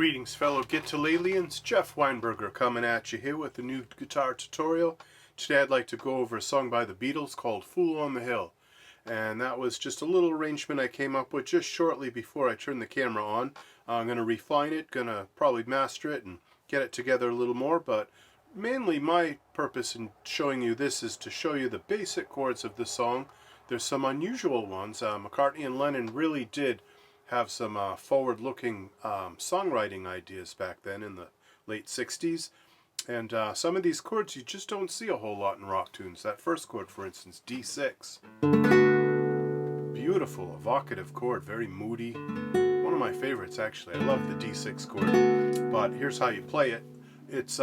Greetings fellow Guitar-lalians, Jeff Weinberger coming at you here with a new guitar tutorial. Today I'd like to go over a song by the Beatles called Fool on the Hill. And that was just a little arrangement I came up with just shortly before I turned the camera on. I'm going to refine it, going to probably master it and get it together a little more, but mainly my purpose in showing you this is to show you the basic chords of the song. There's some unusual ones. McCartney and Lennon really did have some forward-looking songwriting ideas back then in the late 60s. And some of these chords you just don't see a whole lot in rock tunes. That first chord, for instance, D6. Beautiful, evocative chord, very moody. One of my favorites, actually. I love the D6 chord. But here's how you play it. It's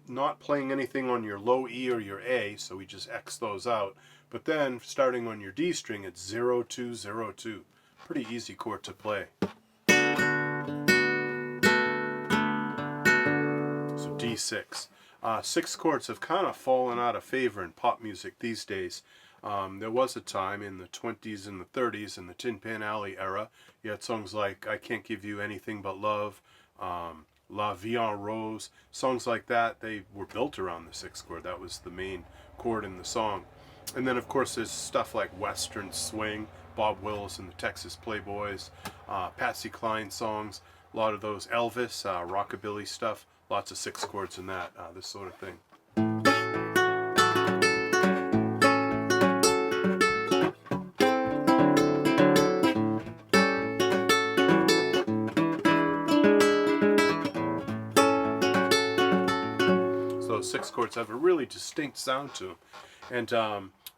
not playing anything on your low E or your A, so we just X those out. But then, starting on your D string, it's 0, 2, 0, 2. Pretty easy chord to play. So D6. Six chords have kind of fallen out of favor in pop music these days. There was a time in the 20s and the 30s, in the Tin Pan Alley era, you had songs like I Can't Give You Anything But Love, La Vie en Rose, songs like that. They were built around the sixth chord. That was the main chord in the song. And then of course there's stuff like Western Swing, Bob Wills and the Texas Playboys, Patsy Cline songs, a lot of those Elvis, rockabilly stuff, lots of six chords in that, this sort of thing. So those six chords have a really distinct sound to them. And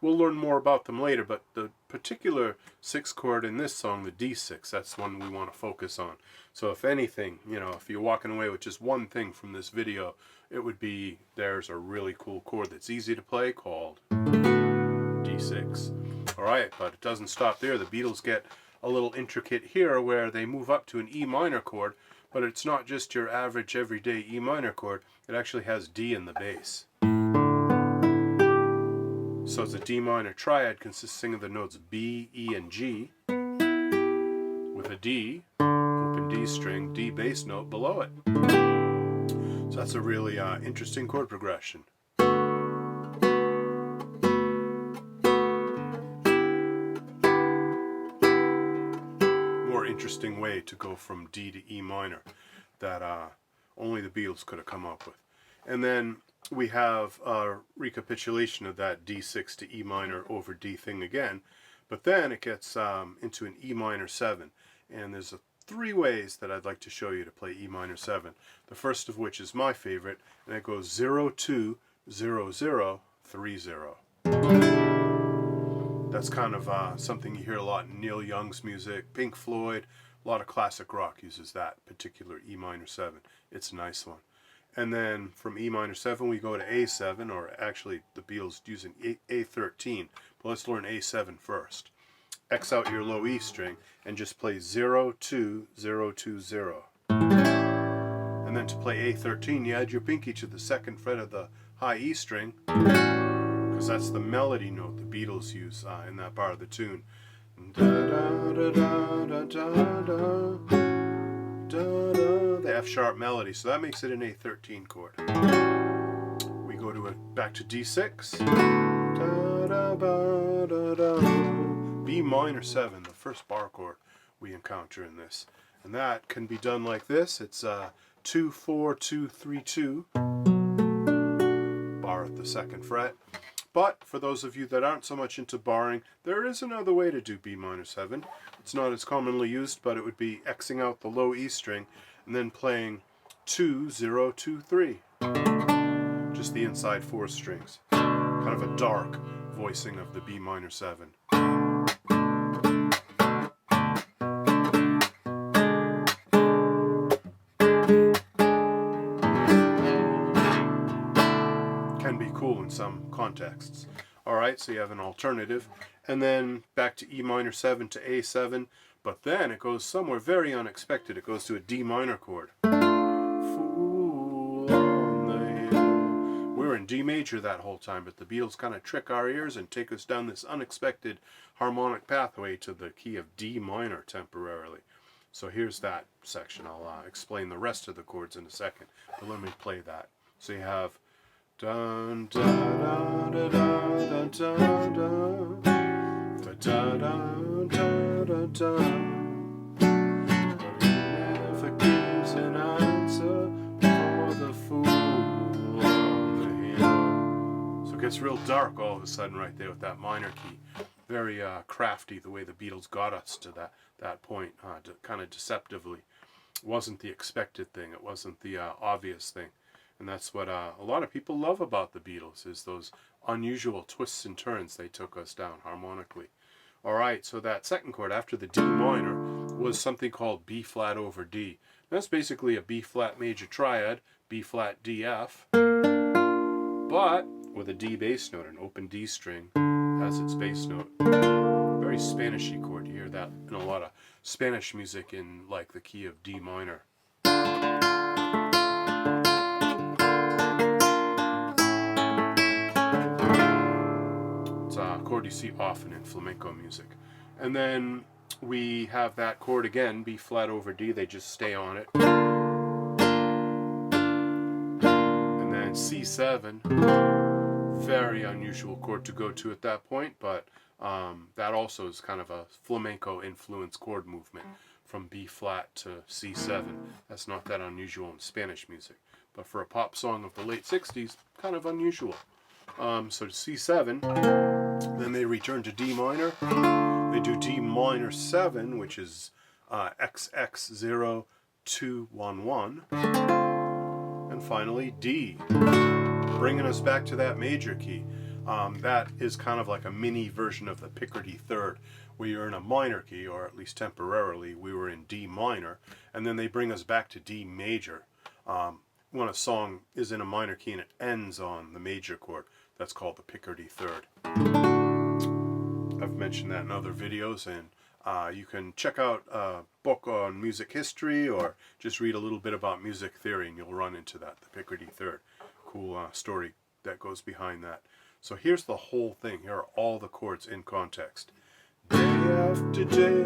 we'll learn more about them later, but the particular sixth chord in this song, the D6, that's one we want to focus on. So if anything, you know, if you're walking away with just one thing from this video, it would be there's a really cool chord that's easy to play called D6. Alright, but it doesn't stop there. The Beatles get a little intricate here where they move up to an E minor chord, but it's not just your average everyday E minor chord, it actually has D in the bass. So it's a D minor triad consisting of the notes B, E, and G, with a D, open D string, D bass note below it. So that's a really interesting chord progression. More interesting way to go from D to E minor that only the Beatles could have come up with. And then we have a recapitulation of that D6 to E minor over D thing again, but then it gets into an E minor 7, and there's three ways that I'd like to show you to play E minor 7. The first of which is my favorite, and it goes 0, 2, 0, 0, 3, 0. That's kind of something you hear a lot in Neil Young's music, Pink Floyd, a lot of classic rock uses that particular E minor 7. It's a nice one. And then from E minor 7 we go to A7, or actually the Beatles using A13, but let's learn A7 first. X out your low E string and just play 0, 2, 0, 2, 0. And then to play A13 you add your pinky to the second fret of the high E string, because that's the melody note the Beatles use in that part of the tune. Da, da, da, da, da, da, da. The F sharp melody, so that makes it an A13 chord. We go to back to D6, da, da, ba, da, da. B minor 7, the first bar chord we encounter in this, and that can be done like this. It's 2, 4, 2, 3, 2, bar at the second fret. But for those of you that aren't so much into barring, there is another way to do B minor 7. It's not as commonly used, but it would be Xing out the low E string and then playing 2, 0, 2, 3. Just the inside four strings. Kind of a dark voicing of the B minor 7. Can be cool in some contexts. Alright, so you have an alternative. And then back to E minor 7 to A7, but then it goes somewhere very unexpected. It goes to a D minor chord. Fool on the hill. We're in D major that whole time, but the Beatles kind of trick our ears and take us down this unexpected harmonic pathway to the key of D minor temporarily. So here's that section. I'll explain the rest of the chords in a second, but let me play that. So you have dun da da da da da da da da da da da. Never gives an answer for the fool on the hill. So it gets real dark all of a sudden right there with that minor key. Very crafty the way the Beatles got us to that point, kind of deceptively. It wasn't the expected thing. It wasn't the obvious thing. And that's what a lot of people love about the Beatles, is those unusual twists and turns they took us down harmonically. All right, so that second chord after the D minor was something called B flat over D. That's basically a B flat major triad, B flat D F, but with a D bass note, an open D string as its bass note. Very Spanishy chord. You hear that in a lot of Spanish music in like the key of D minor. It's a chord you see often in flamenco music. And then we have that chord again, B flat over D. They just stay on it. And then C7. Very unusual chord to go to at that point, but that also is kind of a flamenco influence chord movement from B flat to C7. That's not that unusual in Spanish music, but for a pop song of the late 60s, kind of unusual. So to C7, then they return to D minor. They do D minor 7, which is XX0211, and finally D, bringing us back to that major key. That is kind of like a mini version of the Picardy third, where you're in a minor key, or at least temporarily we were in D minor, and then they bring us back to D major. When a song is in a minor key and it ends on the major chord, that's called the Picardy third. I've mentioned that in other videos, and you can check out a book on music history or just read a little bit about music theory and you'll run into that, the Picardy third. Cool story that goes behind that. So here's the whole thing. Here are all the chords in context. Day after day,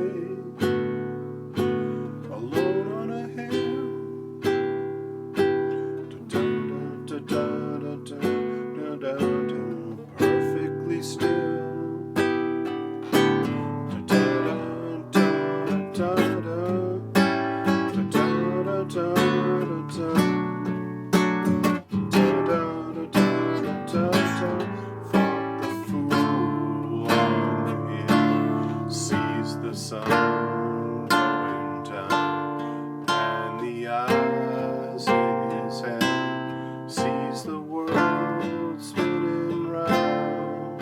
alone on a hill, perfectly still. The sun going down, and the eyes in his head sees the world spinning round.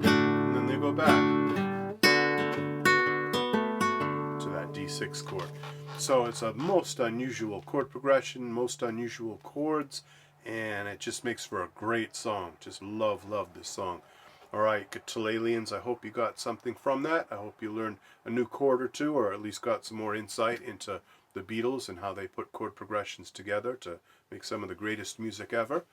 And then they go back to that D6 chord. So it's a most unusual chord progression, most unusual chords, and it just makes for a great song. Just love this song. Alright, Guitar-alians, I hope you got something from that. I hope you learned a new chord or two, or at least got some more insight into the Beatles and how they put chord progressions together to make some of the greatest music ever.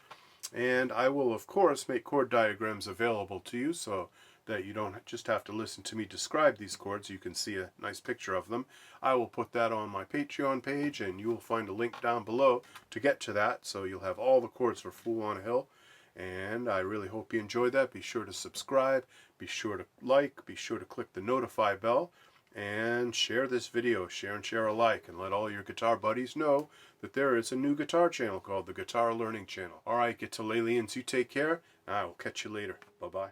And I will, of course, make chord diagrams available to you so that you don't just have to listen to me describe these chords. You can see a nice picture of them. I will put that on my Patreon page, and you will find a link down below to get to that, so you'll have all the chords for Fool on a Hill. And I really hope you enjoyed that. Be sure to subscribe, be sure to like, be sure to click the notify bell, and share this video. Share and share alike, and let all your guitar buddies know that there is a new guitar channel called the Guitar Learning Channel. Alright, Guitar-alians, you take care, and I will catch you later. Bye-bye.